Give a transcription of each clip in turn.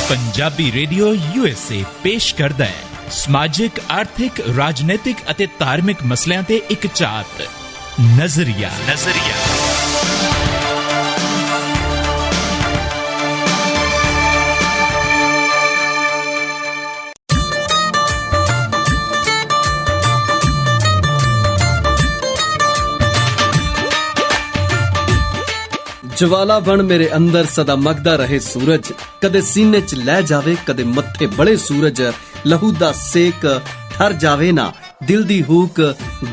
Punjabi radio USA ਪੇਸ਼ ਕਰਦਾ ਹੈ ਸਮਾਜਿਕ, ਆਰਥਿਕ, ਰਾਜਨੀਤਿਕ ਅਤੇ ਧਾਰਮਿਕ ਮਸਲਿਆਂ ਤੇ ਇੱਕ ਝਾਤ ਨਜ਼ਰੀਆ। ਜਵਾਲਾ ਬਣ ਮੇਰੇ ਅੰਦਰ ਸਦਾ ਮਗਦਾ ਰਹੇ ਸੂਰਜ, ਕਦੇ ਸੀਨੇ 'ਚ ਲੈ ਜਾਵੇ, ਕਦੇ ਮੱਥੇ ਬੜੇ ਸੂਰਜ। ਲਹੂ ਦਾ ਸੇਕ ਠਰ ਜਾਵੇ ਨਾ, ਦਿਲ ਦੀ ਹੂਕ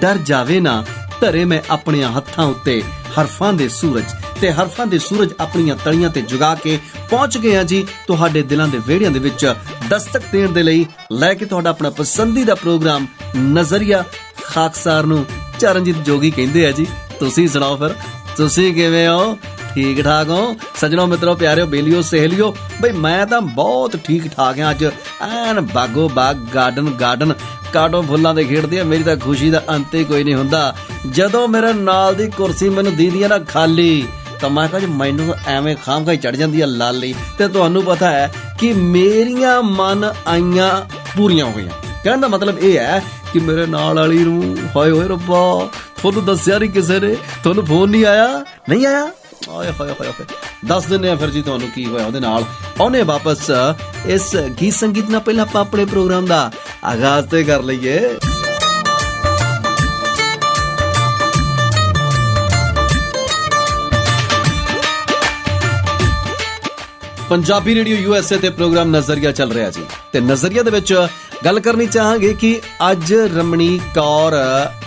ਡਰ ਜਾਵੇ ਨਾ। ਧਰੇ ਮੈਂ ਆਪਣੀਆਂ ਹੱਥਾਂ ਉੱਤੇ ਹਰਫਾਂ ਦੇ ਸੂਰਜ, ਤੇ ਹਰਫਾਂ ਦੇ ਸੂਰਜ ਆਪਣੀਆਂ ਤਲੀਆਂ ਤੇ ਜਗਾ ਕੇ ਪਹੁੰਚ ਗਏ ਆ ਜੀ ਤੁਹਾਡੇ ਦਿਲਾਂ ਦੇ ਵਿਹੜਿਆਂ ਦੇ ਵਿੱਚ ਦਸਤਕ ਦੇਣ ਦੇ ਲਈ, ਲੈ ਕੇ ਤੁਹਾਡਾ ਆਪਣਾ ਪਸੰਦੀਦਾ ਪ੍ਰੋਗਰਾਮ ਨਜ਼ਰੀਆ। ਖਾਕਸਾਰ ਨੂੰ ਚਰਨਜੀਤ ਜੋਗੀ ਕਹਿੰਦੇ ਆ ਜੀ। ਤੁਸੀਂ ਸੁਣਾਓ ਫਿਰ, ਤੁਸੀਂ ਕਿਵੇਂ ਹੋ? ਠੀਕ ਠਾਕ ਹੋ ਸੱਜਣੋ, ਮਿੱਤਰੋ, ਪਿਆਰਿਓ, ਬੇਲੀਓ, ਸਹੇਲੀਓ? ਬਈ ਮੈਂ ਤਾਂ ਬਹੁਤ ਠੀਕ ਠਾਕ ਹਾਂ। ਅੱਜ ਐਨ ਬਾਗੋ ਬਾਗ ਗਾਰਡਨ ਕਾਟੋ ਫੁੱਲਾਂ ਦੇ ਖੇਡਦੀ ਆ। ਮੇਰੀ ਤਾਂ ਖੁਸ਼ੀ ਦਾ ਅੰਤ ਹੀ ਕੋਈ ਨਹੀਂ ਹੁੰਦਾ। ਜਦੋਂ ਮੇਰੇ ਨਾਲ ਦੀ ਕੁਰਸੀ ਮੈਨੂੰ ਦੀਦੀ ਆ ਨਾ ਖਾਲੀ, ਤਾਂ ਮੈਂ ਕਿਹਾ ਜੀ ਮੈਨੂੰ ਤਾਂ ਐਵੇਂ ਖਾਮਖਾਈ ਚੜ ਜਾਂਦੀ ਆ ਲਾਲੀ। ਤੇ ਤੁਹਾਨੂੰ ਪਤਾ ਹੈ ਕਿ ਮੇਰੀਆਂ ਮਨ ਆਈਆਂ ਪੂਰੀਆਂ ਹੋ ਗਈਆਂ। ਕਹਿਣ ਦਾ ਮਤਲਬ ਇਹ ਹੈ ਕਿ ਮੇਰੇ ਨਾਲ ਵਾਲੀ ਨੂੰ ਹਾਏ ਹੋਏ ਰੱਬਾ, ਤੁਹਾਨੂੰ ਦੱਸਿਆ ਨਹੀਂ ਕਿਸੇ ਨੇ? ਤੁਹਾਨੂੰ ਫੋਨ ਨਹੀਂ ਆਇਆ? ਨਹੀਂ ਆਇਆ? ਓਏ ਹੋਏ ਹੋਏ ਹੋਏ, ਦੱਸ ਦਿੰਦੇ ਆ ਫਿਰ ਜੀ ਤੁਹਾਨੂੰ ਕੀ ਹੋਇਆ ਉਹਦੇ ਨਾਲ। ਆਉਣੇ ਵਾਪਸ ਇਸ ਗੀਤ ਸੰਗੀਤ ਨਾਲ। ਪਹਿਲਾਂ ਆਪਾਂ ਆਪਣੇ ਪ੍ਰੋਗਰਾਮ ਦਾ ਆਗਾਜ਼ ਤੇ ਕਰ ਲਈਏ। ਪੰਜਾਬੀ ਰੇਡੀਓ USA ਤੇ ਪ੍ਰੋਗਰਾਮ ਨਜ਼ਰੀਆ ਚੱਲ ਰਿਹਾ ਜੀ। ਤੇ ਨਜ਼ਰੀਆ ਦੇ ਵਿੱਚ ਗੱਲ ਕਰਨੀ ਚਾਹਾਂਗੇ ਕਿ ਅੱਜ ਰਮਣੀਕ ਕੌਰ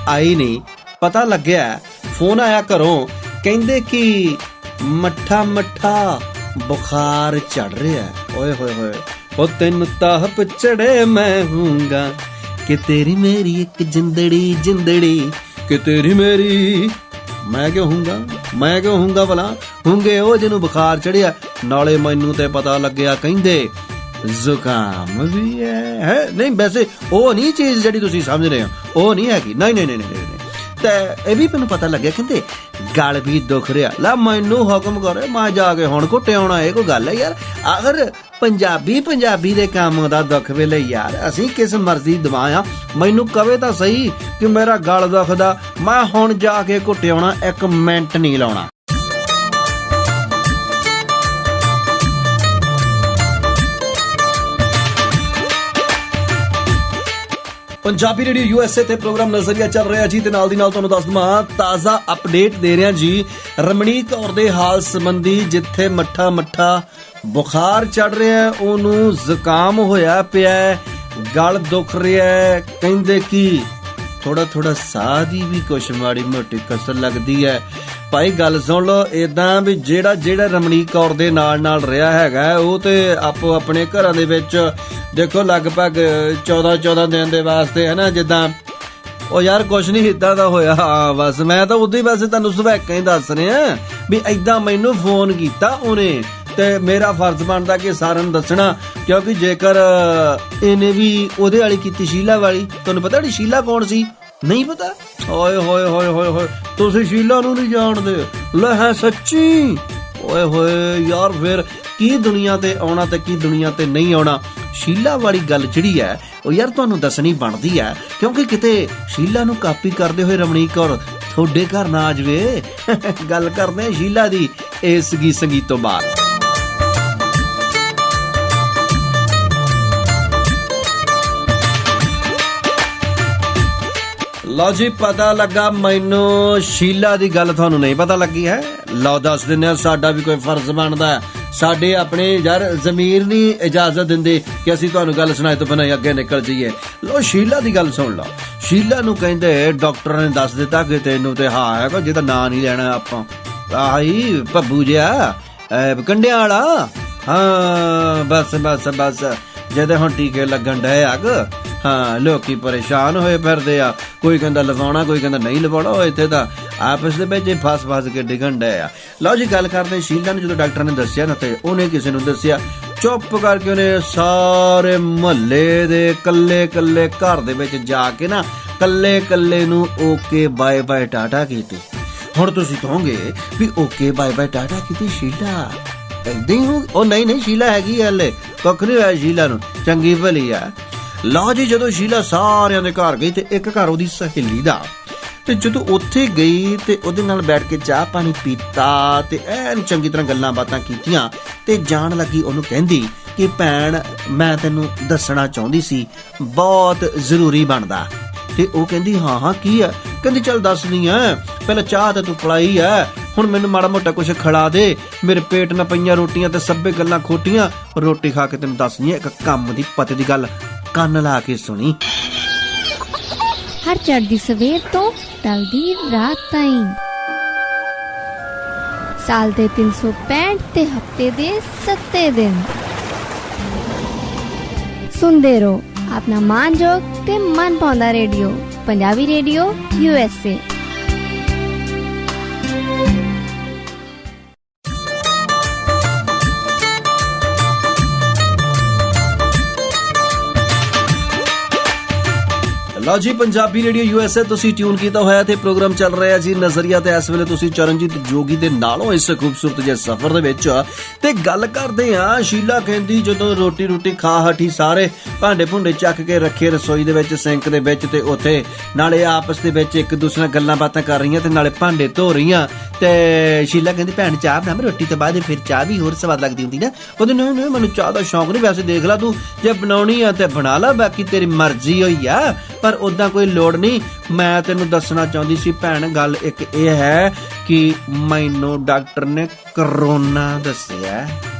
ਆਈ ਨਹੀਂ। ਪਤਾ ਲੱਗਿਆ, ਫੋਨ ਆਇਆ ਘਰੋਂ, ਕਹਿੰਦੇ ਕਿ ਮੱਠਾ ਬੁਖਾਰ ਚੜ ਰਿਹਾ। ਓਏ ਹੋਏ ਹੋਏ, ਉਹ ਤੈਨੂੰ ਤਾਪ ਚੜੇ ਮੈਂ ਹੂੰਗਾ ਕਿ ਤੇਰੀ ਮੇਰੀ ਇੱਕ ਜਿੰਦੜੀ ਕਿ ਤੇਰੀ ਮੇਰੀ। ਮੈਂ ਕਿਉਂ ਹੂੰਗਾ ਭਲਾ? ਹੂੰਗੇ ਉਹ ਜਿਹਨੂੰ ਬੁਖਾਰ ਚੜਿਆ। ਨਾਲੇ ਮੈਨੂੰ ਤੇ ਪਤਾ ਲੱਗਿਆ ਕਹਿੰਦੇ ਜ਼ੁਕਾਮ ਵੀ ਹੈ। ਨਹੀਂ, ਵੈਸੇ ਉਹ ਨਹੀਂ ਚੀਜ਼ ਜਿਹੜੀ ਤੁਸੀਂ ਸਮਝ ਰਹੇ ਹੋ, ਉਹ ਨਹੀਂ ਹੈਗੀ। ਨਹੀਂ। ਤੇ ਇਹ ਵੀ ਮੈਨੂੰ ਪਤਾ ਲੱਗਿਆ ਕਹਿੰਦੇ ਗਲ ਵੀ ਦੁਖ ਰਿਹਾ। ਲੈ ਮੈਨੂੰ ਹੁਕਮ ਕਰੇ, ਮੈਂ ਜਾ ਕੇ ਹੁਣ ਘੁੱਟੇ ਆਉਣਾ। ਇਹ ਕੋਈ ਗੱਲ ਹੈ ਯਾਰ? ਆਖਰ ਪੰਜਾਬੀ ਦੇ ਕੰਮ ਦਾ ਦੁੱਖ ਵੇਲੇ ਯਾਰ ਅਸੀਂ ਕਿਸ ਮਰਜ਼ੀ ਦਵਾ ਆ। ਮੈਨੂੰ ਕਵੇ ਤਾਂ ਸਹੀ ਕਿ ਮੇਰਾ ਗਲ ਦੁਖਦਾ, ਮੈਂ ਹੁਣ ਜਾ ਕੇ ਘੁੱਟੇ ਆਉਣਾ, 1 ਮਿੰਟ ਨਹੀਂ ਲਾਉਣਾ। ਪੰਜਾਬੀ ਰੇਡੀਓ USA ਤੇ ਪ੍ਰੋਗਰਾਮ ਨਜ਼ਰੀਆ ਚੱਲ ਰਿਹਾ ਜੀ। ਤੇ ਨਾਲ ਦੀ ਨਾਲ ਤੁਹਾਨੂੰ ਦੱਸ ਦਵਾਂ, ਤਾਜ਼ਾ ਅਪਡੇਟ ਦੇ ਰਿਹਾ ਜੀ ਰਮਣੀਕ ਕੌਰ ਦੇ ਹਾਲ ਸੰਬੰਧੀ। ਜਿੱਥੇ ਮੱਠਾ ਬੁਖਾਰ ਚੜ ਰਿਹਾ, ਉਹਨੂੰ ਜ਼ੁਕਾਮ ਹੋਇਆ ਪਿਆ, ਗਲ ਦੁਖ ਰਿਹਾ। ਕਹਿੰਦੇ ਕਿ ਥੋੜਾ ਸਾਹ ਦੀ ਵੀ ਕੁਛ ਮਾੜੀ ਮੋਟੀ ਕਸਰ ਲੱਗਦੀ ਹੈ। ਭਾਈ ਗੱਲ ਸੁਣ ਲਓ, ਏਦਾਂ ਵੀ ਜਿਹੜਾ ਰਮਣੀਕ ਕੌਰ ਦੇ ਨਾਲ ਰਿਹਾ ਹੈਗਾ, ਉਹ ਤੇ ਆਪੋ ਆਪਣੇ ਘਰਾਂ ਦੇ ਵਿੱਚ ਦੇਖੋ ਲਗਭਗ 14 ਦਿਨ ਦੇ ਵਾਸਤੇ ਹੈ ਨਾ। ਜਿੱਦਾਂ ਉਹ ਯਾਰ ਕੁਛ ਨਹੀਂ ਏਦਾਂ ਦਾ ਹੋਇਆ। ਬਸ ਮੈਂ ਤਾਂ ਉਦੋਂ ਹੀ ਵੈਸੇ ਤੁਹਾਨੂੰ ਸਵੈਕਾਂ ਹੀ ਦੱਸ ਰਿਹਾ ਵੀ ਏਦਾਂ ਮੈਨੂੰ ਫੋਨ ਕੀਤਾ ਉਹਨੇ, ਤੇ ਮੇਰਾ ਫਰਜ਼ ਬਣਦਾ ਕਿ ਸਾਰਿਆਂ ਨੂੰ ਦੱਸਣਾ। ਕਿਉਂਕਿ ਜੇਕਰ ਇਹਨੇ ਵੀ ਉਹਦੇ ਵਾਲੀ ਕੀਤੀ, ਸ਼ੀਲਾ ਵਾਲੀ, ਤੁਹਾਨੂੰ ਪਤਾ ਨਹੀਂ ਸ਼ੀਲਾ ਕੌਣ ਸੀ? ਨਹੀਂ ਪਤਾ? ਓਏ ਹੋਏ, ਤੁਸੀਂ ਸ਼ੀਲਾ ਨੂੰ ਨਹੀਂ ਜਾਣਦੇ? ਲੈ ਹੈ ਸੱਚੀ? ਓਏ ਹੋਏ ਯਾਰ, ਫਿਰ ਕੀ ਦੁਨੀਆ ਤੇ ਆਉਣਾ ਤੇ ਕੀ ਦੁਨੀਆ ਤੇ ਨਹੀਂ ਆਉਣਾ। ਸ਼ੀਲਾ ਵਾਲੀ ਗੱਲ ਜਿਹੜੀ ਹੈ ਉਹ ਯਾਰ ਤੁਹਾਨੂੰ ਦੱਸਣੀ ਬਣਦੀ ਹੈ, ਕਿਉਂਕਿ ਕਿਤੇ ਸ਼ੀਲਾ ਨੂੰ ਕਾਪੀ ਕਰਦੇ ਹੋਏ ਰਮਣੀਕ ਕੌਰ ਤੁਹਾਡੇ ਘਰ ਨਾ ਆ ਜਾਵੇ। ਗੱਲ ਕਰਦੇ ਸ਼ੀਲਾ ਦੀ ਇਸ ਗੀਤ ਸੰਗੀਤ ਤੋਂ ਬਾਅਦ। ਲਓ ਜੀ, ਪਤਾ ਲੱਗਾ ਮੈਨੂੰ ਸ਼ੀਲਾ ਦੀ ਗੱਲ ਤੁਹਾਨੂੰ ਨਹੀਂ ਪਤਾ ਲੱਗੀ ਹੈ। ਲਓ ਦੱਸ ਦਿੰਦੇ ਆ, ਸਾਡਾ ਵੀ ਕੋਈ ਫਰਜ਼ ਬਣਦਾ ਹੈ। ਸਾਡੇ ਆਪਣੇ ਯਾਰ ਜ਼ਮੀਰ ਨਹੀਂ ਇਜਾਜ਼ਤ ਦਿੰਦੇ ਕਿ ਅਸੀਂ ਤੁਹਾਨੂੰ ਗੱਲ ਸੁਣਾਏ ਤੋਂ ਬਿਨਾਂ ਅੱਗੇ ਨਿਕਲ ਜਾਈਏ। ਲਓ ਸ਼ੀਲਾ ਦੀ ਗੱਲ ਸੁਣ ਲਓ। ਸ਼ੀਲਾ ਨੂੰ ਕਹਿੰਦੇ ਡਾਕਟਰਾਂ ਨੇ ਦੱਸ ਦਿੱਤਾ ਕਿ ਤੈਨੂੰ ਤੇ ਹੈਗਾ, ਜਿਹਦਾ ਨਾਂ ਨਹੀਂ ਲੈਣਾ ਆਪਾਂ, ਆਹੀ ਭੱਬੂ ਜਿਹਾ ਕੰਡਿਆਂ ਵਾਲਾ। ਹਾਂ ਬਸ ਜਿਹਦੇ ਹੁਣ ਟੀਕੇ ਲੱਗਣ ਡਏ ਅੱਗ। ਹਾਂ, ਲੋਕੀ ਪਰੇਸ਼ਾਨ ਹੋਏ ਫਿਰਦੇ ਆ। ਕੋਈ ਕਹਿੰਦਾ ਲਵਾਉਣਾ, ਕੋਈ ਕਹਿੰਦਾ ਨਹੀਂ ਲਵਾਉਣਾ। ਇੱਥੇ ਤਾਂ ਆਪਸ ਦੇ ਵਿੱਚ ਫਸ ਕੇ ਡਿੱਗਣ ਡਏ ਆ। ਲਓ ਜੀ, ਗੱਲ ਕਰਦੇ ਸ਼ੀਲਾ ਨੂੰ। ਜਦੋਂ ਡਾਕਟਰ ਨੇ ਦੱਸਿਆ ਨਾ, ਤੇ ਉਹਨੇ ਕਿਸੇ ਨੂੰ ਦੱਸਿਆ, ਚੁੱਪ ਕਰਕੇ ਉਹਨੇ ਸਾਰੇ ਮੁਹੱਲੇ ਦੇ ਕੱਲੇ ਘਰ ਦੇ ਵਿੱਚ ਜਾ ਕੇ ਨਾ ਕੱਲੇ ਨੂੰ ਓਕੇ ਬਾਏ ਟਾਟਾ ਕੀਤੀ। ਹੁਣ ਤੁਸੀਂ ਕਹੋਗੇ ਵੀ ਓਕੇ ਬਾਏ ਟਾਟਾ ਕੀਤੀ ਸ਼ੀਲਾ, ਏਦਾਂ ਹੀ ਹੋ ਉਹ ਨਹੀਂ ਸ਼ੀਲਾ ਹੈਗੀ ਆ ਹਲੇ, ਕੁੱਖ ਨਹੀਂ ਹੋਇਆ ਸ਼ੀਲਾ ਨੂੰ, ਚੰਗੀ ਭਲੀ ਆ। ਲਓ ਜੀ, ਜਦੋਂ ਸ਼ੀਲਾ ਸਾਰਿਆਂ ਦੇ ਘਰ ਗਈ ਤੇ ਇੱਕ ਘਰ ਉਹਦੀ ਸਹੇਲੀ ਦਾ, ਤੇ ਜਦੋਂ ਉੱਥੇ ਗਈ ਤੇ ਉਹਦੇ ਨਾਲ ਬੈਠ ਕੇ ਚਾਹ ਪਾਣੀ ਪੀਤਾ ਤੇ ਐਨ ਚੰਗੀ ਤਰ੍ਹਾਂ ਗੱਲਾਂ ਬਾਤਾਂ ਕੀਤੀਆਂ ਤੇ ਜਾਣ ਲੱਗੀ ਉਹਨੂੰ ਕਹਿੰਦੀ ਕਿ ਭੈਣ ਮੈਂ ਤੈਨੂੰ ਦੱਸਣਾ ਚਾਹੁੰਦੀ ਸੀ, ਬਹੁਤ ਜ਼ਰੂਰੀ ਬਣਦਾ। ਤੇ ਉਹ ਕਹਿੰਦੀ ਹਾਂ ਕੀ ਆ? ਕਹਿੰਦੀ ਚੱਲ ਦੱਸਦੀ ਆ, ਪਹਿਲਾਂ ਚਾਹ ਤਾਂ ਤੂੰ ਪਲਾਈ ਆ, ਹੁਣ ਮੈਨੂੰ ਮਾੜਾ ਮੋਟਾ ਕੁਛ ਖਿਲਾ ਦੇ, ਮੇਰੇ ਪੇਟ ਨਾ ਪਈਆਂ ਰੋਟੀਆਂ ਤੇ ਸਭੇ ਗੱਲਾਂ ਖੋਟੀਆਂ, ਰੋਟੀ ਖਾ ਕੇ ਤੈਨੂੰ ਦੱਸਣੀ ਆ ਇੱਕ ਕੰਮ ਦੀ ਪਤੇ ਦੀ ਗੱਲ, ਕੰਨ ਲਾ ਕੇ ਸੁਣੀ। ਹਰ ਚੜ੍ਹਦੀ ਸਵੇਰ ਤੋਂ ਟਲਦੀ ਰਾਤ ਤਾਈਂ, ਸਾਲ ਦੇ 365 ਤੇ ਹਫਤੇ ਦੇ 7 ਦਿਨ ਸੁਣਦੇ ਰਹੋ ਆਪਣਾ ਮਾਨਯੋਗ ਤੇ ਮਨ ਪਾਉਂਦਾ ਰੇਡੀਓ, ਪੰਜਾਬੀ ਰੇਡੀਓ USA। ਲਓ ਜੀ, ਪੰਜਾਬੀ ਰੇਡੀਓ USA ਤੁਸੀਂ ਟਿਊਨ ਕੀਤਾ ਹੋਇਆ ਤੇ ਪ੍ਰੋਗਰਾਮ ਚੱਲ ਰਿਹਾ ਜੀ ਨਜ਼ਰੀਆ, ਤੇ ਇਸ ਵੇਲੇ ਤੁਸੀਂ ਚਰਨਜੀਤ ਜੋਗੀ ਦੇ ਨਾਲੋਂ ਇਸ ਖੂਬਸੂਰਤ ਜਿਹੇ ਸਫ਼ਰ ਦੇ ਵਿੱਚ ਤੇ ਗੱਲ ਕਰਦੇ ਆ। ਸ਼ੀਲਾ ਕਹਿੰਦੀ ਜਦੋਂ ਰੋਟੀ ਖਾ ਹਟੀ, ਸਾਰੇ ਭਾਂਡੇ ਭੁੰਡੇ ਚੱਕ ਕੇ ਰੱਖੇ ਰਸੋਈ ਦੇ ਵਿੱਚ ਸਿੰਕ ਦੇ ਵਿੱਚ, ਤੇ ਉੱਥੇ ਨਾਲੇ ਆਪਸ ਦੇ ਵਿੱਚ ਇੱਕ ਦੂਸਰੇ ਨਾਲ ਗੱਲਾਂ ਬਾਤਾਂ ਕਰ ਰਹੀਆਂ ਤੇ ਨਾਲੇ ਭਾਂਡੇ ਧੋ ਰਹੀਆਂ। ਤੇ ਸ਼ੀਲਾ ਕਹਿੰਦੀ ਭੈਣ ਚਾਹ ਬਣਾ, ਰੋਟੀ ਤੋਂ ਬਾਅਦ ਫਿਰ ਚਾਹ ਵੀ ਹੋਰ ਸਵਾਦ ਲੱਗਦੀ ਹੁੰਦੀ ਨਾ। ਉਹਦੇ ਨਹੀਂ ਮੈਨੂੰ ਚਾਹ ਦਾ ਸ਼ੌਂਕ ਨਹੀਂ, ਵੈਸੇ ਦੇਖ ਲਾ ਤੂੰ ਜੇ ਬਣਾਉਣੀ ਆ ਤੇ ਬਣਾ ਲਾ, ਬਾਕੀ ਤੇਰੀ ਮਰਜ਼ੀ ਹੋਈ ਆ, ਪਰ ਉਦਾਂ ਕੋਈ ਲੋੜ ਨਹੀਂ। ਮੈਂ ਤੈਨੂੰ ਦੱਸਣਾ ਚਾਹੁੰਦੀ ਸੀ ਭੈਣ, ਗੱਲ ਇੱਕ ਇਹ ਹੈ ਕਿ ਮੈਨੂੰ ਡਾਕਟਰ ਨੇ ਕਰੋਨਾ ਦੱਸਿਆ।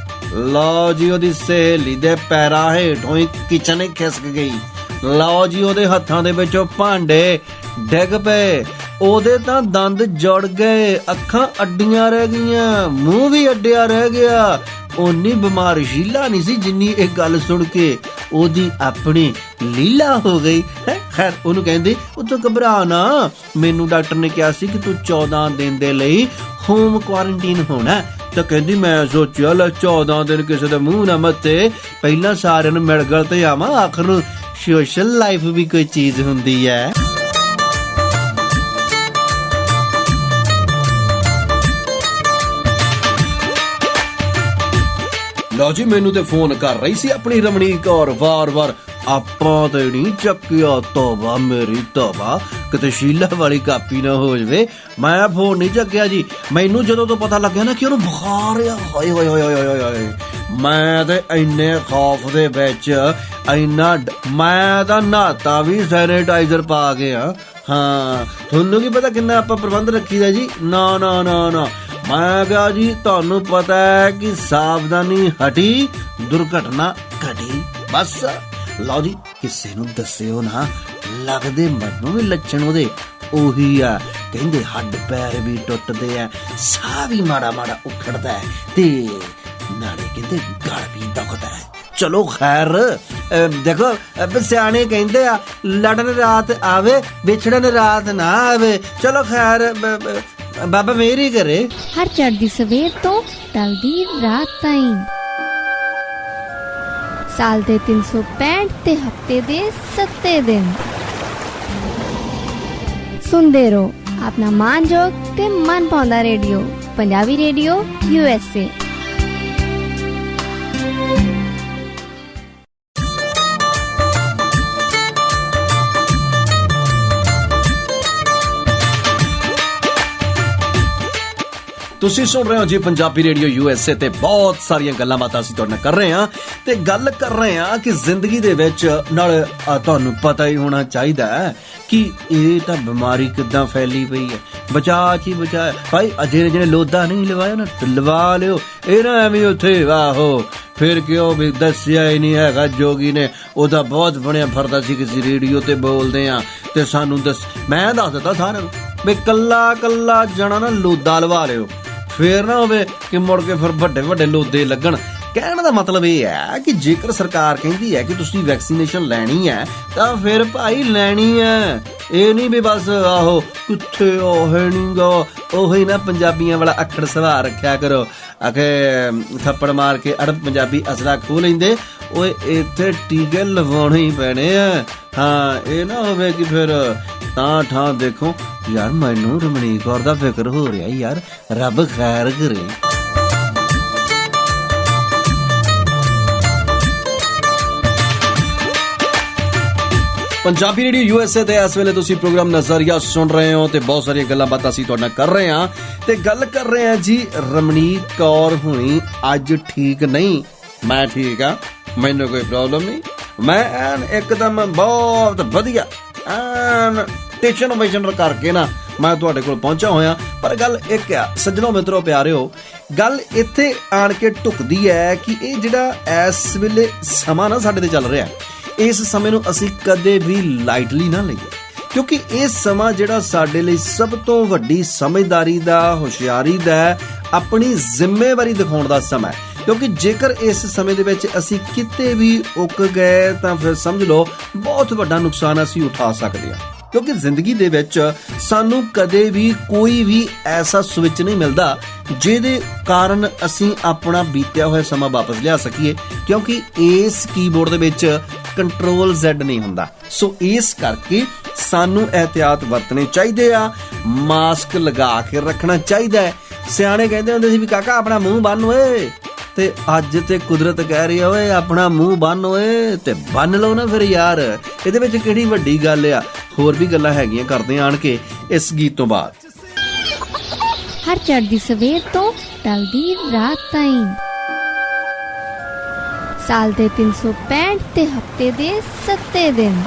ਲਓ ਜੀ, ਉਹਦੀ ਸਹੇਲੀ ਦੇ ਪੈਰਾਂ ਹੇਠੋਂ ਹੀ ਕਿਚਨ ਹੀ ਖਿਸਕ ਗਈ। ਲਓ ਜੀ, ਉਹਦੇ ਹੱਥਾਂ ਦੇ ਵਿੱਚੋਂ ਭਾਂਡੇ ਡਿੱਗ ਪਏ, ਉਹਦੇ ਤਾਂ ਦੰਦ ਜੁੜ ਗਏ, ਅੱਖਾਂ ਅੱਡੀਆਂ ਰਹਿ ਗਈਆਂ, ਮੂੰਹ ਵੀ ਅੱਡਿਆ ਰਹਿ ਗਿਆ। ਓਨੀ ਬਿਮਾਰ ਸ਼ੀਲਾ ਨਹੀਂ ਸੀ ਜਿੰਨੀ ਇਹ ਗੱਲ ਸੁਣ ਕੇ ਉਹਦੀ ਆਪਣੀ ਲੀਲਾ ਹੋ ਗਈ। ਖੈਰ ਉਹਨੂੰ ਕਹਿੰਦੇ ਉਹ ਤੂੰ ਘਬਰਾ ਨਾ, ਮੈਨੂੰ ਡਾਕਟਰ ਨੇ ਕਿਹਾ ਸੀ ਕਿ ਤੂੰ 14 ਦਿਨ ਦੇ ਲਈ ਹੋਮ ਕੁਆਰੰਟਾਈਨ ਹੋਣਾ। ਤਾਂ ਕਹਿੰਦੀ ਮੈਂ ਸੋਚਿਆ ਲੈ 14 ਦਿਨ ਕਿਸੇ ਦੇ ਮੂੰਹ ਨਾ ਮੱਤੇ, ਪਹਿਲਾਂ ਸਾਰਿਆਂ ਨੂੰ ਮਿਲ ਗਲ ਤੇ ਆਵਾਂ, ਆਖਰ ਨੂੰ ਸੋਸ਼ਲ ਲਾਈਫ ਵੀ ਕੋਈ ਚੀਜ਼ ਹੁੰਦੀ ਹੈ। ਲਓ ਜੀ, ਮੈਨੂੰ ਤੇ ਫੋਨ ਕਰ ਰਹੀ ਸੀ ਆਪਣੀ ਰਮਣੀਕ ਕੌਰ ਵਾਰ-ਵਾਰ, ਆਪਾਂ ਤੇ ਨਹੀਂ ਚੱਕਿਆ, ਤੋਬਾ ਮੇਰੀ ਤੋਬਾ, ਕਿਤੇ ਸ਼ੀਲਾ ਵਾਲੀ ਕਾਪੀ ਨਾ ਹੋ ਜਵੇ। ਮੈਂ ਫੋਨ ਨਹੀਂ ਚੱਕਿਆ ਜੀ। ਮੈਨੂੰ ਜਦੋਂ ਤੋਂ ਪਤਾ ਲੱਗਿਆ ਨਾ ਕਿ ਉਹਨੂੰ ਬੁਖਾਰ ਆ, ਹਾਏ ਹੋਏ ਹੋਏ ਹੋਏ ਹੋਏ, ਮੈਂ ਤੇ ਇੰਨੇ ਖੌਫ ਦੇ ਵਿੱਚ ਮੈਂ ਤਾਂ ਨਹਾਤਾ ਵੀ ਸੈਨੀਟਾਈਜ਼ਰ ਪਾ ਕੇ ਆ। ਹਾਂ, ਤੁਹਾਨੂੰ ਕੀ ਪਤਾ ਕਿੰਨਾ ਆਪਾਂ ਪ੍ਰਬੰਧ ਰੱਖੀਦਾ ਜੀ। ਨਾ ਮੈਂ ਕਿਹਾ ਜੀ ਤੁਹਾਨੂੰ ਪਤਾ ਹੈ ਕਿ ਸਾਵਧਾਨੀ ਹਟੀ ਦੁਰਘਟਨਾ ਘਟੀ, ਬਸ। ਲਓ ਜੀ, ਕਿਸੇ ਨੂੰ ਦੱਸਿਓ ਨਾ, ਲੱਗਦੇ ਮੈਨੂੰ ਵੀ ਲੱਛਣ ਉਹਦੇ ਉਹੀ ਆ। ਕਹਿੰਦੇ ਹੱਡ ਪੈਰ ਵੀ ਟੁੱਟਦੇ ਆ, ਸਾਹ ਵੀ ਮਾੜਾ ਉਖੜਦਾ ਹੈ ਤੇ ਨਾਲੇ ਕਹਿੰਦੇ ਗਲ ਵੀ ਦੁਖਦਾ ਹੈ। ਚਲੋ ਖੈਰ, ਦੇਖੋ ਸਿਆਣੇ ਕਹਿੰਦੇ ਆ ਲੜਨ ਰਾਤ ਆਵੇ, ਵਿਛੜਨ ਰਾਤ ਨਾ ਆਵੇ। ਚਲੋ ਖੈਰ, ਬਾਬਾ ਮੇਰੀ ਕਰੇ। ਹਰ ਚੜ੍ਹਦੀ ਸਵੇਰ ਤੋਂ ਟਲਦੀ ਰਾਤ ਤਾਈਂ, ਸਾਲ ਦੇ 365 ਤੇ ਹਫਤੇ ਦੇ 7 ਦਿਨ ਸੁਣਦੇ ਰਹੋ ਆਪਣਾ ਮਾਨਯੋਗ ਤੇ ਮਨ ਪਾਉਂਦਾ ਰੇਡੀਓ, ਪੰਜਾਬੀ ਰੇਡੀਓ USA। ਤੁਸੀਂ ਸੁਣ ਰਹੇ ਹੋ ਜੀ ਪੰਜਾਬੀ ਰੇਡੀਓ USA ਤੇ ਬਹੁਤ ਸਾਰੀਆਂ ਗੱਲਾਂ ਬਾਤਾਂ ਅਸੀਂ ਤੁਹਾਡੇ ਨਾਲ ਕਰ ਰਹੇ ਹਾਂ ਤੇ ਗੱਲ ਕਰ ਰਹੇ ਹਾਂ ਕਿ ਜ਼ਿੰਦਗੀ ਦੇ ਵਿੱਚ ਨਾਲ ਤੁਹਾਨੂੰ ਪਤਾ ਹੀ ਹੋਣਾ ਚਾਹੀਦਾ ਹੈ ਕਿ ਇਹ ਤਾਂ ਬਿਮਾਰੀ ਕਿੱਦਾਂ ਫੈਲੀ ਪਈ ਹੈ। ਬਚਾ ਭਾਈ, ਜਿਹਨੇ ਲੋਦਾ ਨਹੀਂ ਲਵਾਇਆ ਨਾ ਲਵਾ ਲਿਓ, ਇਹ ਨਾ ਐਵੇਂ ਉੱਥੇ ਆਹੋ ਫਿਰ ਕਿਉਂ ਵੀ ਦੱਸਿਆ ਹੀ ਨਹੀਂ ਹੈਗਾ ਜੋਗੀ ਨੇ, ਉਹਦਾ ਬਹੁਤ ਬਣਿਆ ਫਰਦਾ ਸੀ ਕਿਸੇ ਰੇਡੀਓ ਤੇ ਬੋਲਦੇ ਆ ਤੇ ਸਾਨੂੰ ਮੈਂ ਦੱਸ ਦਿੱਤਾ ਸਾਰਿਆਂ ਨੂੰ ਵੀ ਕੱਲਾ ਜਣਾ ਨਾ ਲੋਦਾ ਲਵਾ ਲਿਓ, ਫੇਰ ਨਾ ਹੋਵੇ ਕਿ ਮੁੜ ਕੇ ਫਿਰ ਵੱਡੇ ਲੋਦੇ ਲੱਗਣ। ਕਹਿਣ ਦਾ ਮਤਲਬ ਇਹ ਹੈ ਕਿ ਜੇਕਰ ਸਰਕਾਰ ਕਹਿੰਦੀ ਹੈ ਕਿ ਤੁਸੀਂ ਵੈਕਸੀਨੇਸ਼ਨ ਲੈਣੀ ਹੈ ਤਾਂ ਫਿਰ ਭਾਈ ਲੈਣੀ ਹੈ, ਇਹ ਨਹੀਂ ਵੀ ਬਸ ਆਹੋ ਕਿੱਥੇ ਉਹ ਹੈ ਨੀਗਾ, ਉਹੀ ਨਾ ਪੰਜਾਬੀਆਂ ਵਾਲਾ ਅੱਖੜ ਸੁਭਾਅ ਰੱਖਿਆ ਕਰੋ, ਆਖੇ ਥੱਪੜ ਮਾਰ ਕੇ ਅੜਬ ਪੰਜਾਬੀ ਅਸਲਾ ਖੋਹ ਲੈਂਦੇ, ਓਏ ਇੱਥੇ ਟੀਕੇ ਲਵਾਉਣੇ ਹੀ ਪੈਣੇ ਆ। ਹਾਂ, ਇਹ ਨਾ ਹੋਵੇ ਕਿ ਫਿਰ ਤਾਂ ਠਾਂ ਦੇਖੋ ਯਾਰ, ਮੈਨੂੰ ਰਮਣੀਕ ਕੌਰ ਦਾ ਫਿਕਰ ਹੋ ਰਿਹਾ ਯਾਰ, ਰੱਬ ਖੈਰ ਕਰੇ। ਪੰਜਾਬੀ ਰੇਡੀਓ ਯੂਐਸਏ ਤੇ ਇਸ ਵੇਲੇ ਤੁਸੀਂ ਪ੍ਰੋਗਰਾਮ ਨਜ਼ਰੀਆ ਸੁਣ ਰਹੇ ਹੋ ਤੇ ਬਹੁਤ ਸਾਰੀਆਂ ਗੱਲਾਂ ਬਾਤਾਂ ਅਸੀਂ ਤੁਹਾਡੇ ਨਾਲ ਕਰ ਰਹੇ ਹਾਂ ਤੇ ਗੱਲ ਕਰ ਰਹੇ ਹਾਂ ਜੀ ਰਮਨੀਤ ਕੌਰ ਹੁਣੀ ਅੱਜ ਠੀਕ ਨਹੀਂ। ਮੈਂ ਠੀਕ ਆ, ਮੈਨੂੰ ਕੋਈ ਪ੍ਰੋਬਲਮ ਨਹੀਂ, ਮੈਂ ਐਨ ਇੱਕਦਮ ਬਹੁਤ ਵਧੀਆ ਐਨ ਟੈਨਸ਼ਨ ਕਰਕੇ ਨਾ ਮੈਂ ਤੁਹਾਡੇ ਕੋਲ ਪਹੁੰਚਿਆ ਹੋਇਆ। ਪਰ ਗੱਲ ਇੱਕ ਆ ਸੱਜਣੋ ਮਿੱਤਰੋ ਪਿਆਰਿਓ, ਗੱਲ ਇੱਥੇ ਆਣ ਕੇ ਢੁਕਦੀ ਹੈ ਕਿ ਇਹ ਜਿਹੜਾ ਇਸ ਵੇਲੇ ਸਮਾਂ ਨਾ ਸਾਡੇ ਤੇ ਚੱਲ ਰਿਹਾ, ਇਸ ਸਮੇਂ ਨੂੰ ਅਸੀਂ ਕਦੇ ਵੀ ਲਾਈਟਲੀ ਨਾ ਲਈਏ, ਕਿਉਂਕਿ ਇਹ ਸਮਾਂ ਜਿਹੜਾ ਸਾਡੇ ਲਈ ਸਭ ਤੋਂ ਵੱਡੀ ਸਮਝਦਾਰੀ ਦਾ, ਹੁਸ਼ਿਆਰੀ ਦਾ, ਆਪਣੀ ਜ਼ਿੰਮੇਵਾਰੀ ਦਿਖਾਉਣ ਦਾ ਸਮਾਂ ਹੈ। ਕਿਉਂਕਿ ਜੇਕਰ ਇਸ ਸਮੇਂ ਦੇ ਵਿੱਚ ਅਸੀਂ ਕਿਤੇ ਵੀ ਉੱਕ ਗਏ ਤਾਂ ਫਿਰ ਸਮਝ ਲਓ ਬਹੁਤ ਵੱਡਾ ਨੁਕਸਾਨ ਅਸੀਂ ਉਠਾ ਸਕਦੇ ਹਾਂ। ਕਿਉਂਕਿ ਜ਼ਿੰਦਗੀ ਦੇ ਵਿੱਚ ਸਾਨੂੰ ਕਦੇ ਵੀ ਕੋਈ ਵੀ ਐਸਾ ਸਵਿਚ ਨਹੀਂ ਮਿਲਦਾ ਜਿਹਦੇ ਕਾਰਨ ਅਸੀਂ ਆਪਣਾ ਬੀਤਿਆ ਹੋਇਆ ਸਮਾਂ ਵਾਪਸ ਲਿਆ ਸਕੀਏ, ਕਿਉਂਕਿ ਇਸ ਕੀਬੋਰਡ ਦੇ ਵਿੱਚ ਕੰਟਰੋਲ Z ਨਹੀਂ ਹੁੰਦਾ। ਸੋ ਇਸ ਕਰਕੇ ਸਾਨੂੰ ਇਹਤਿਆਤ ਵਰਤਣੇ ਚਾਹੀਦੇ ਆ, ਮਾਸਕ ਲਗਾ ਕੇ ਰੱਖਣਾ ਚਾਹੀਦਾ ਹੈ। ਸਿਆਣੇ ਕਹਿੰਦੇ ਹੁੰਦੇ ਸੀ ਵੀ ਕਾਕਾ ਆਪਣਾ ਮੂੰਹ ਬੰਨ ਓਏ, ਤੇ ਅੱਜ ਤੇ ਕੁਦਰਤ ਕਹਿ ਰਹੀ ਆ ਓਏ ਆਪਣਾ ਮੂੰਹ ਬੰਨ ਓਏ, ਤੇ ਬੰਨ ਲਓ ਨਾ ਫਿਰ ਯਾਰ, ਇਹਦੇ ਵਿੱਚ ਕਿਹੜੀ ਵੱਡੀ ਗੱਲ ਆ। ਹੋਰ ਵੀ ਗੱਲਾਂ ਹੈਗੀਆਂ ਕਰਦੇ ਆਣ ਕੇ ਇਸ ਗੀਤ ਤੋਂ ਬਾਅਦ। ਹਰ ਚੜ੍ਹਦੀ ਸਵੇਰ ਤੋਂ ਢਲਦੀ ਰਾਤ ਤਾਈਂ, ਸਾਲ ਦੇ 365 ਤੇ ਹਫਤੇ ਦੇ 7 ਦਿਨ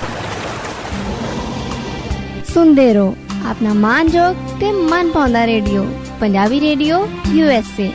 ਸੁਣਦੇ ਰਹੋ ਆਪਣਾ ਮਾਨਯੋਗ ਤੇ ਮਨ ਪਾਉਂਦਾ radio, Punjabi radio USA।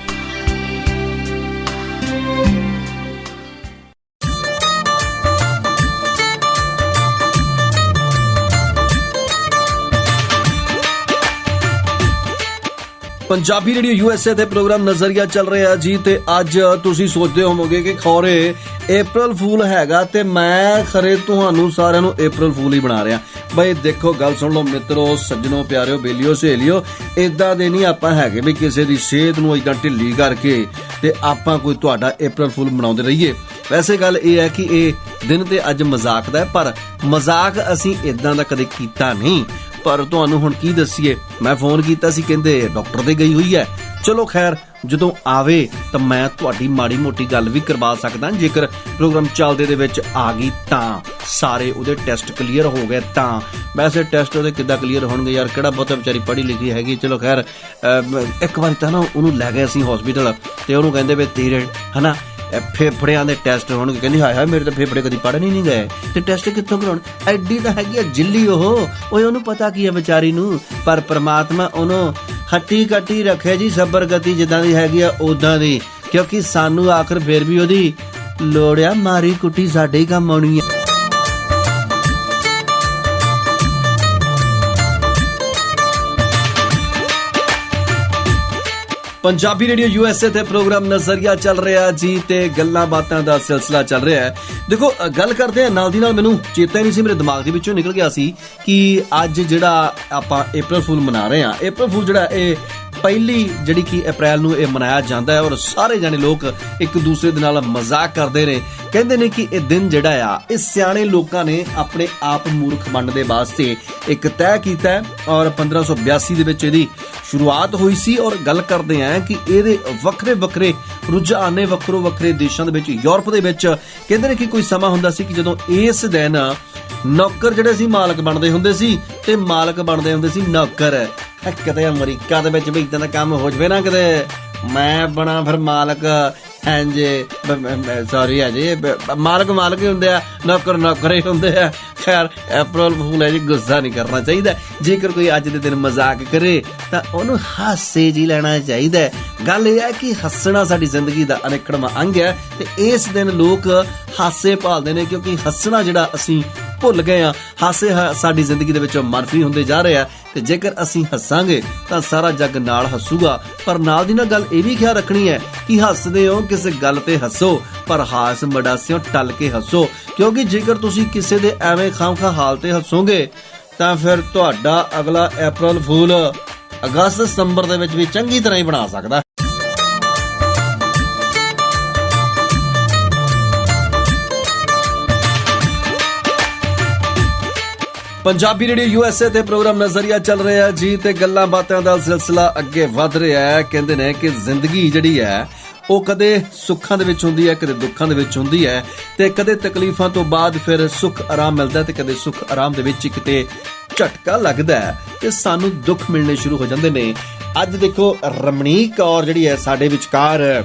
Punjabi radio USA ਤੇ ਪ੍ਰੋਗਰਾਮ ਨਜ਼ਰੀਆ ਚੱਲ ਰਿਹਾ ਜੀ। ਤੇ ਅੱਜ ਤੁਸੀਂ ਸੋਚਦੇ ਹੋਵੋਗੇ ਕਿ ਖੌਰੇ April ਫੂਲ ਹੈਗਾ ਤੇ ਮੈਂ ਖਰੇ ਤੁਹਾਨੂੰ ਸਾਰਿਆਂ ਨੂੰ April ਫੂਲ ਹੀ ਬਣਾ ਰਿਹਾ। ਬਈ ਦੇਖੋ ਗੱਲ ਸੁਣ ਲਓ ਮਿੱਤਰੋ, ਸੱਜਣੋ, ਪਿਆਰਿਓ, ਬੇਲੀਓ, ਸਹੇਲੀਓ, ਇਦਾਂ ਦੇ ਨਹੀਂ ਆਪਾਂ ਹੈਗੇ ਵੀ ਕਿਸੇ ਦੀ ਸਿਹਤ ਨੂੰ ਇਦਾਂ ਢਿੱਲੀ ਕਰਕੇ ਤੇ ਆਪਾਂ ਕੋਈ ਤੁਹਾਡਾ April ਫੂਲ ਬਣਾਉਂਦੇ ਰਹੀਏ। ਵੈਸੇ ਗੱਲ ਇਹ ਹੈ ਕਿ ਇਹ ਦਿਨ ਤੇ ਅੱਜ ਮਜ਼ਾਕ ਦਾ ਹੈ, ਪਰ ਮਜ਼ਾਕ ਅਸੀਂ ਇਦਾਂ ਦਾ ਕਦੇ ਕੀਤਾ ਨਹੀਂ। ਪਰ ਤੁਹਾਨੂੰ ਹੁਣ ਕੀ ਦੱਸੀਏ, ਮੈਂ ਫੋਨ ਕੀਤਾ ਸੀ, ਕਹਿੰਦੇ ਡਾਕਟਰ ਦੇ ਗਈ ਹੋਈ ਹੈ। ਚਲੋ ਖੈਰ, ਜਦੋਂ ਆਵੇ ਤਾਂ ਮੈਂ ਤੁਹਾਡੀ ਮਾੜੀ ਮੋਟੀ ਗੱਲ ਵੀ ਕਰਵਾ ਸਕਦਾ ਜੇਕਰ ਪ੍ਰੋਗਰਾਮ ਚੱਲਦੇ ਦੇ ਵਿੱਚ ਆ ਗਈ ਤਾਂ। ਸਾਰੇ ਉਹਦੇ ਟੈਸਟ ਕਲੀਅਰ ਹੋ ਗਏ ਤਾਂ। ਵੈਸੇ ਟੈਸਟ ਉਹਦੇ ਕਿੱਦਾਂ ਕਲੀਅਰ ਹੋਣਗੇ ਯਾਰ, ਕਿਹੜਾ ਬਹੁਤਾ ਵਿਚਾਰੀ ਪੜ੍ਹੀ ਲਿਖੀ ਹੈਗੀ। ਚਲੋ ਖੈਰ, ਇੱਕ ਵਾਰੀ ਤਾਂ ਨਾ ਉਹਨੂੰ ਲੈ ਗਏ ਅਸੀਂ ਹਸਪੀਟਲ ਤੇ ਉਹਨੂੰ ਕਹਿੰਦੇ ਵੀ ਤੇਰੇ ਹਨਾ ਫੇਫੜਿਆਂ ਦੇ ਟੈਸਟ ਹੋਣਗੇ। ਕਹਿੰਦੀ ਹਾਏ ਹਾਏ ਮੇਰੇ ਤਾਂ ਫੇਫੜੇ ਕਦੀ ਪੜ੍ਹ ਨਹੀਂ ਗਏ ਤੇ ਟੈਸਟ ਕਿੱਥੋਂ ਕਰਾਉਣ, ਐਡੀ ਤਾਂ ਹੈਗੀ ਆ ਜਿੱਲੀ ਉਹ। ਉਹਨੂੰ ਪਤਾ ਕੀ ਹੈ ਵਿਚਾਰੀ ਨੂੰ, ਪਰ ਪ੍ਰਮਾਤਮਾ ਉਹਨੂੰ ਹੱਟੀ ਕੱਟੀ ਰੱਖੇ ਜੀ, ਸਬਰ ਗਤੀ ਜਿੱਦਾਂ ਦੀ ਹੈਗੀ ਆ ਉਦਾਂ ਦੀ, ਕਿਉਂਕਿ ਸਾਨੂੰ ਆਖਰ ਫੇਰ ਵੀ ਉਹਦੀ ਲੋੜ ਆ, ਮਾਰੀ ਕੁੱਟੀ ਸਾਡੇ ਹੀ ਕੰਮ ਆਉਣੀ ਆ। ਪੰਜਾਬੀ ਰੇਡੀਓ ਯੂਐਸਏ ਤੇ ਪ੍ਰੋਗਰਾਮ ਨਜ਼ਰੀਆ ਚੱਲ ਰਿਹਾ ਜੀ ਤੇ ਗੱਲਾਂ ਬਾਤਾਂ ਦਾ ਸਿਲਸਿਲਾ ਚੱਲ ਰਿਹਾ ਹੈ। ਦੇਖੋ ਗੱਲ ਕਰਦੇ ਆ, ਨਾਲ ਦੀ ਨਾਲ ਮੈਨੂੰ ਚੇਤਾ ਹੀ ਨਹੀਂ ਸੀ, ਮੇਰੇ ਦਿਮਾਗ ਦੇ ਵਿੱਚੋਂ ਨਿਕਲ ਗਿਆ ਸੀ ਕਿ ਅੱਜ ਜਿਹੜਾ ਆਪਾਂ April ਫੂਲ ਮਨਾ ਰਹੇ ਹਾਂ। April ਫੂਲ ਜਿਹੜਾ ਇਹ ਪਹਿਲੀ ਜਿਹੜੀ ਕਿ ਅਪ੍ਰੈਲ ਨੂੰ ਇਹ ਮਨਾਇਆ ਜਾਂਦਾ ਹੈ ਔਰ ਸਾਰੇ ਜਾਣੇ ਲੋਕ ਇੱਕ ਦੂਸਰੇ ਦੇ ਨਾਲ ਮਜ਼ਾਕ ਕਰਦੇ ਨੇ। ਕਹਿੰਦੇ ਨੇ ਕਿ ਇਹ ਦਿਨ ਜਿਹੜਾ ਆ ਇਹ ਸਿਆਣੇ ਲੋਕਾਂ ਨੇ ਆਪਣੇ ਆਪ ਮੂਰਖ ਬਣਨ ਦੇ ਵਾਸਤੇ ਇੱਕ ਤੈਅ ਕੀਤਾ ਹੈ ਔਰ 1582 ਦੇ ਵਿੱਚ ਇਹਦੀ ਸ਼ੁਰੂਆਤ ਹੋਈ ਸੀ। ਔਰ ਗੱਲ ਕਰਦੇ ਆ ਕਿ ਇਹਦੇ ਵੱਖਰੇ ਵੱਖਰੇ ਰੁਝਾਨ ਨੇ ਵੱਖਰੋ ਵੱਖਰੇ ਦੇਸ਼ਾਂ ਦੇ ਵਿੱਚ। ਯੂਰਪ ਦੇ ਵਿੱਚ ਕਹਿੰਦੇ ਨੇ ਕਿ ਕੋਈ ਸਮਾਂ ਹੁੰਦਾ ਸੀ ਕਿ ਜਦੋਂ ਇਸ ਦਿਨ ਨੌਕਰ ਜਿਹੜੇ ਸੀ ਮਾਲਕ ਬਣਦੇ ਹੁੰਦੇ ਸੀ ਤੇ ਮਾਲਕ ਬਣਦੇ ਹੁੰਦੇ ਸੀ ਨੌਕਰ। ਕਿਤੇ ਅਮਰੀਕਾ ਦੇ ਵਿੱਚ ਵੀ ਇਦਾਂ ਦਾ ਕੰਮ ਹੋ ਜਵੇ ਨਾ, ਕਿਤੇ ਮੈਂ ਬਣਾ ਫਿਰ ਮਾਲਕ, ਹਾਂਜੀ ਸੌਰੀ ਹੈ ਜੀ, ਮਾਲਕ ਹੀ ਹੁੰਦੇ ਆ, ਨੌਕਰ ਹੀ ਹੁੰਦੇ ਆ। ਖੈਰ April ਫੂਲ ਹੈ ਜੀ, ਗੁੱਸਾ ਨਹੀਂ ਕਰਨਾ ਚਾਹੀਦਾ। ਜੇਕਰ ਕੋਈ ਅੱਜ ਦੇ ਦਿਨ ਮਜ਼ਾਕ ਕਰੇ ਤਾਂ ਉਹਨੂੰ ਹਾਸੇ ਜੀ ਲੈਣਾ ਚਾਹੀਦਾ। ਗੱਲ ਇਹ ਹੈ ਕਿ ਹੱਸਣਾ ਸਾਡੀ ਜ਼ਿੰਦਗੀ ਦਾ ਅਨਿੱਖੜਵਾਂ ਅੰਗ ਹੈ ਤੇ ਇਸ ਦਿਨ ਲੋਕ ਹਾਸੇ ਭਾਲਦੇ ਨੇ, ਕਿਉਂਕਿ ਹੱਸਣਾ ਜਿਹੜਾ ਅਸੀਂ ਭੁੱਲ ਗਏ ਆ। ਹਾਸੇ ਸਾਡੀ ਜ਼ਿੰਦਗੀ ਦੇ ਵਿੱਚੋਂ ਮਨਫੀ ਹੁੰਦੇ ਜਾ ਰਹੇ ਆ ਤੇ ਜੇਕਰ ਅਸੀਂ ਹੱਸਾਂਗੇ ਤਾਂ ਸਾਰਾ ਜੱਗ ਨਾਲ ਹੱਸੂਗਾ। ਪਰ ਨਾਲ ਦੀ ਨਾਲ ਗੱਲ ਇਹ ਵੀ ਖਿਆਲ ਰੱਖਣੀ ਹੈ ਕਿ ਹੱਸਦੇ ਹੋ ਕਿਸੇ ਗੱਲ ਤੇ ਹੱਸੋ, ਪਰ ਹਾਸ ਮਡਾਸਿਓਂ ਟਲ ਕੇ ਹੱਸੋ, ਕਿਉਂਕਿ ਜੇਕਰ ਤੁਸੀਂ ਕਿਸੇ ਦੇ ਐਵੇਂ ਖਾਮਖਾ ਹਾਲ ਤੇ ਹੱਸੋਗੇ ਤਾਂ ਫਿਰ ਤੁਹਾਡਾ ਅਗਲਾ April ਫੂਲ ਅਗਸਤ ਸਤੰਬਰ ਦੇ ਵਿੱਚ ਵੀ ਚੰਗੀ ਤਰ੍ਹਾਂ ਹੀ ਬਣਾ ਸਕਦਾ। ਪੰਜਾਬੀ ਰੇਡੀਓ ਯੂਐਸਏ ਤੇ ਪ੍ਰੋਗਰਾਮ ਨਜ਼ਰੀਆ ਚੱਲ ਰਿਹਾ ਜੀ ਤੇ ਗੱਲਾਂ ਬਾਤਾਂ ਦਾ ਸਿਲਸਿਲਾ ਅੱਗੇ ਵਧ ਰਿਹਾ ਹੈ। ਕਹਿੰਦੇ ਨੇ ਕਿ ਜ਼ਿੰਦਗੀ ਜਿਹੜੀ ਹੈ ਉਹ ਕਦੇ ਸੁੱਖਾਂ ਦੇ ਵਿੱਚ ਹੁੰਦੀ ਹੈ, ਕਦੇ ਦੁੱਖਾਂ ਦੇ ਵਿੱਚ ਹੁੰਦੀ ਹੈ, ਤੇ ਕਦੇ ਤਕਲੀਫਾਂ ਤੋਂ ਬਾਅਦ ਫਿਰ ਸੁੱਖ ਆਰਾਮ ਮਿਲਦਾ ਤੇ ਕਦੇ ਸੁੱਖ ਆਰਾਮ ਦੇ ਵਿੱਚ ਕਿਤੇ ਝਟਕਾ ਲੱਗਦਾ ਹੈ ਤੇ ਸਾਨੂੰ ਦੁੱਖ ਮਿਲਣੇ ਸ਼ੁਰੂ ਹੋ ਜਾਂਦੇ ਨੇ। ਅੱਜ ਦੇਖੋ ਰਮਣੀਕ ਕੌਰ ਜਿਹੜੀ ਹੈ ਸਾਡੇ ਵਿਚਕਾਰ,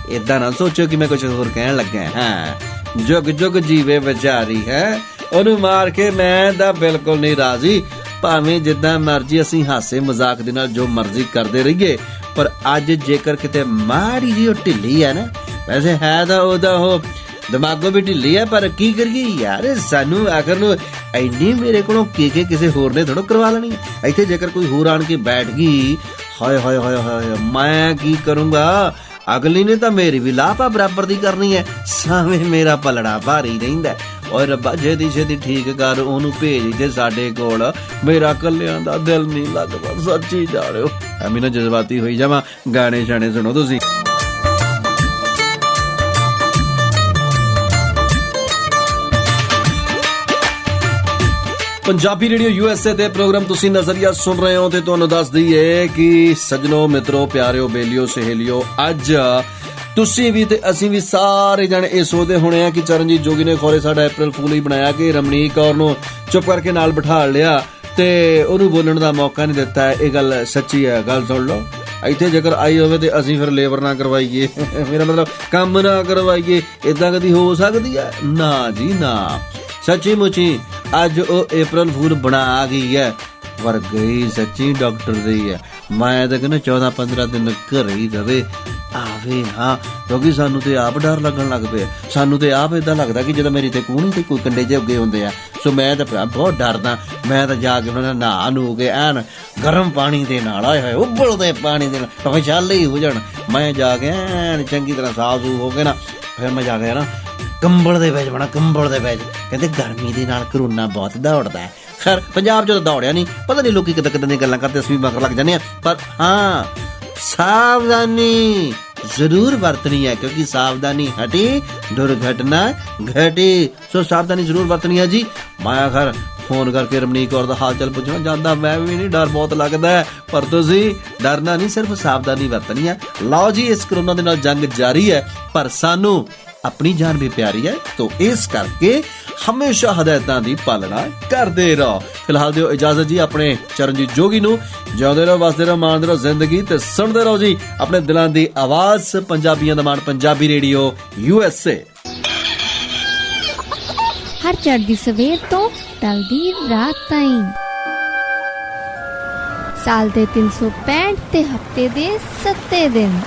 ਏਦਾਂ ਨਾ ਸੋਚੋ ਕਿ ਮੈਂ ਕੁਝ ਹੋਰ ਕਹਿਣ ਲੱਗਾ ਹਾਂ। ਜੁਗ ਜੁਗ ਜੀਵੇ ਵਿਚਾਰੀ ਹੈ, ਉਹਨੂੰ ਮਾਰ ਕੇ ਮੈਂ ਤਾਂ ਬਿਲਕੁਲ ਨਹੀਂ ਰਾਜ਼ੀ। ਭਾਵੇਂ ਜਿੱਦਾਂ ਮਰਜ਼ੀ ਅਸੀਂ ਹਾਸੇ ਮਜ਼ਾਕ ਦੇ ਨਾਲ ਜੋ ਮਰਜ਼ੀ ਕਰਦੇ ਰਹੀਏ, ਪਰ ਅੱਜ ਜੇਕਰ ਕਿਤੇ ਮਾੜੀ ਜਿਹੀ ਉਹ ਢਿੱਲੀ ਹੈ ਨਾ, ਵੈਸੇ ਹੈ ਤਾਂ ਉਹਦਾ ਉਹ ਦਿਮਾਗੋਂ ਵੀ ਢਿੱਲੀ ਹੈ, ਪਰ ਕੀ ਕਰੀਏ ਯਾਰ, ਸਾਨੂੰ ਆਖਰ ਨੂੰ ਇੰਨੀ ਮੇਰੇ ਕੋਲੋਂ ਕੇ ਕਿਸੇ ਹੋਰ ਨੇ ਥੋੜਾ ਕਰਵਾ ਲੈਣੀ ਹੈ। ਇੱਥੇ ਜੇਕਰ ਕੋਈ ਹੋਰ ਆਣ ਕੇ ਬੈਠ ਗਈ, ਹਾਏ ਹਾਏ ਹਾਏ ਹਾਏ, ਮੈਂ ਕੀ ਕਰੂੰਗਾ? ਅਗਲੀ ਨੇ ਤਾਂ ਮੇਰੀ ਵੀ ਲਾਪਾ ਬਰਾਬਰ ਦੀ ਕਰਨੀ ਹੈ, ਸਾਵੇਂ ਮੇਰਾ ਪਲੜਾ ਭਾਰੀ ਰਹਿੰਦਾ। ਓਏ ਰੱਬਾ ਛੇਤੀ ਛੇਤੀ ਠੀਕ ਕਰ, ਉਹਨੂੰ ਭੇਜ ਦੇ ਸਾਡੇ ਕੋਲ, ਮੇਰਾ ਕੱਲਿਆਂ ਦਾ ਦਿਲ ਨਹੀਂ ਲੱਗਦਾ, ਸੱਚੀ ਜਾਣਿਓ। ਐਵੇਂ ਨਾ ਜਜ਼ਬਾਤੀ ਹੋਈ ਜਾਵਾਂ, ਗਾਣੇ ਛਾਣੇ ਸੁਣੋ ਤੁਸੀਂ। ਪੰਜਾਬੀ ਰੇਡੀਓ USA ਦੇ ਪ੍ਰੋਗਰਾਮ ਤੁਸੀਂ ਨਜ਼ਰੀਆ ਸੁਣ ਰਹੇ ਹੋ ਤੇ ਤੁਹਾਨੂੰ ਦੱਸ ਦਈਏ ਕਿ ਸੱਜਣੋ, ਮਿੱਤਰੋ, ਪਿਆਰਿਓ, ਬੇਲੀਓ, ਸਹੇਲੀਓ, ਅੱਜ ਤੁਸੀਂ ਵੀ ਤੇ ਅਸੀਂ ਵੀ ਸਾਰੇ ਜਣੇ ਇਹ ਸੋਚਦੇ ਹੋਣੇ ਆ ਕਿ ਚਰਨਜੀਤ ਜੋਗੀ ਨੇ ਖੋਰੇ ਸਾਡਾ ਅਪ੍ਰੈਲ ਫੂਲ ਹੀ ਬਣਾਇਆ ਕਿ ਰਮਣੀਕ ਕੌਰ ਨੂੰ ਚੁੱਪ ਕਰਕੇ ਨਾਲ ਬਿਠਾ ਲਿਆ ਤੇ ਉਹਨੂੰ ਬੋਲਣ ਦਾ ਮੌਕਾ ਨਹੀਂ ਦਿੱਤਾ। ਇਹ ਗੱਲ ਸੱਚੀ ਹੈ, ਗੱਲ ਸੁਣ ਲਓ। ਇੱਥੇ ਜੇਕਰ ਆਈ ਹੋਵੇ ਤੇ ਅਸੀਂ ਫਿਰ ਲੇਬਰ ਨਾ ਕਰਵਾਈਏ, ਮੇਰਾ ਮਤਲਬ ਕੰਮ ਨਾ ਕਰਵਾਈਏ, ਏਦਾਂ ਕਦੀ ਹੋ ਸਕਦੀ ਹੈ? ਨਾ ਜੀ ਨਾ, ਸੱਚੀ ਮੁੱਚੀ ਅੱਜ ਉਹ ਅਪ੍ਰੈਲ ਫੂਲ ਬਣਾ ਗਈ ਹੈ, ਪਰ ਗਈ ਸੱਚੀ ਡਾਕਟਰ ਦੀ ਹੈ। ਮੈਂ ਤਾਂ ਕਹਿੰਦਾ 14-15 ਦਿਨ ਘਰੇ ਹੀ ਰਵੇ, ਆਵੇ ਨਾ, ਕਿਉਂਕਿ ਸਾਨੂੰ ਤੇ ਆਪ ਡਰ ਲੱਗਣ ਲੱਗ ਪਿਆ। ਸਾਨੂੰ ਤੇ ਆਪ ਏਦਾਂ ਲੱਗਦਾ ਕਿ ਜਦੋਂ ਮੇਰੀ ਤੇ ਕੂਹਣੀ ਤੇ ਕੋਈ ਕੰਡੇ ਜਿਹੇ ਉੱਗੇ ਹੁੰਦੇ ਆ। ਸੋ ਮੈਂ ਤਾਂ ਬਹੁਤ ਡਰਦਾ। ਮੈਂ ਤਾਂ ਜਾ ਕੇ ਉਹਨਾਂ ਨਾਲ ਨਹਾ ਨੂੰ ਕੇ ਐਨ ਗਰਮ ਪਾਣੀ ਦੇ ਨਾਲ, ਆਏ ਹੋਏ ਉਬਲਦੇ ਪਾਣੀ ਦੇ ਨਾਲ ਭਾਵੇਂ ਚੱਲ ਹੀ ਹੋ ਜਾਣ, ਮੈਂ ਜਾ ਕੇ ਐਨ ਚੰਗੀ ਤਰ੍ਹਾਂ ਸਾਫ਼ ਸੂਫ ਹੋ ਕੇ ਨਾ, ਫਿਰ ਮੈਂ ਜਾ ਕੇ ਨਾ ਕੰਬਲ ਦੇ ਵਿੱਚ ਬਣਾ, ਕੰਬਲ ਦੇ ਵਿੱਚ। ਕਹਿੰਦੇ ਗਰਮੀ ਦੇ ਨਾਲ ਕਰੋਨਾ ਬਹੁਤ ਦੌੜਦਾ ਹੈ। ਖੈਰ ਪੰਜਾਬ 'ਚ ਤਾਂ ਦੌੜਿਆ ਨਹੀਂ, ਪਤਾ ਨਹੀਂ ਲੋਕੀ ਕਿੱਦਾਂ ਕਿੱਦਾਂ ਦੀਆਂ ਗੱਲਾਂ ਕਰਦੇ, ਅਸੀਂ ਵੀ ਮਗਰ ਲੱਗ ਜਾਂਦੇ ਹਾਂ। ਪਰ ਹਾਂ, ਸਾਵਧਾਨੀ ਜ਼ਰੂਰ ਵਰਤਣੀ ਹੈ, ਕਿਉਂਕਿ ਸਾਵਧਾਨੀ ਹਟੀ ਦੁਰਘਟਨਾ ਘਟੀ। ਸੋ ਸਾਵਧਾਨੀ ਜ਼ਰੂਰ ਵਰਤਣੀ ਹੈ ਜੀ। ਮੈਂ ਆਖਰ ਫੋਨ ਕਰਕੇ ਰਮਣੀਕ ਕੌਰ ਦਾ ਹਾਲ ਚਾਲ ਪੁੱਛਣਾ ਜਾਂਦਾ, ਮੈਂ ਵੀ ਨਹੀਂ, ਡਰ ਬਹੁਤ ਲੱਗਦਾ ਹੈ, ਪਰ ਤੁਸੀਂ ਡਰਨਾ ਨਹੀਂ, ਸਿਰਫ ਸਾਵਧਾਨੀ ਵਰਤਣੀ ਹੈ। ਲਓ ਜੀ, ਇਸ ਕਰੋਨਾ ਦੇ ਨਾਲ ਜੰਗ ਜਾਰੀ ਹੈ, ਪਰ ਸਾਨੂੰ ਆਪਣੀ ਜਾਨ ਵੀ ਪਿਆਰੀ ਹੈ, तो ਇਸ ਕਰਕੇ ਹਮੇਸ਼ਾ ਹਦਾਇਤਾਂ ਦੀ ਪਾਲਣਾ ਕਰਦੇ ਰਹੋ। ਫਿਲਹਾਲ ਦਿਓ ਇਜਾਜ਼ਤ ਜੀ ਆਪਣੇ ਚਰਨਜੀਤ ਜੋਗੀ ਨੂੰ। ਜਿਉਂਦੇ ਰਹੋ, ਵਸਦੇ ਰਹੋ, ਮਾਣਦੇ ਰਹੋ ਜ਼ਿੰਦਗੀ ਤੇ ਸੁਣਦੇ ਰਹੋ ਜੀ ਆਪਣੇ ਦਿਲਾਂ ਦੀ ਆਵਾਜ਼, ਪੰਜਾਬੀਆਂ ਦਾ ਮਾਣ, ਪੰਜਾਬੀ ਰੇਡੀਓ USA। ਹਰ ਚੜ੍ਹਦੀ ਸਵੇਰ ਤੋਂ ਢਲਦੀ ਰਾਤ ਤਾਈਂ, ਸਾਲ ਦੇ 365 ਤੇ ਹਫਤੇ ਦੇ 7 ਦਿਨ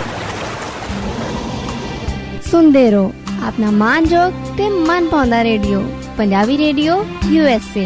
ਸੁਣਦੇ ਰਹੋ ਆਪਣਾ ਮਾਨਯੋਗ ਤੇ ਮਨ ਪਾਉਂਦਾ ਰੇਡੀਓ, ਪੰਜਾਬੀ ਰੇਡੀਓ USA।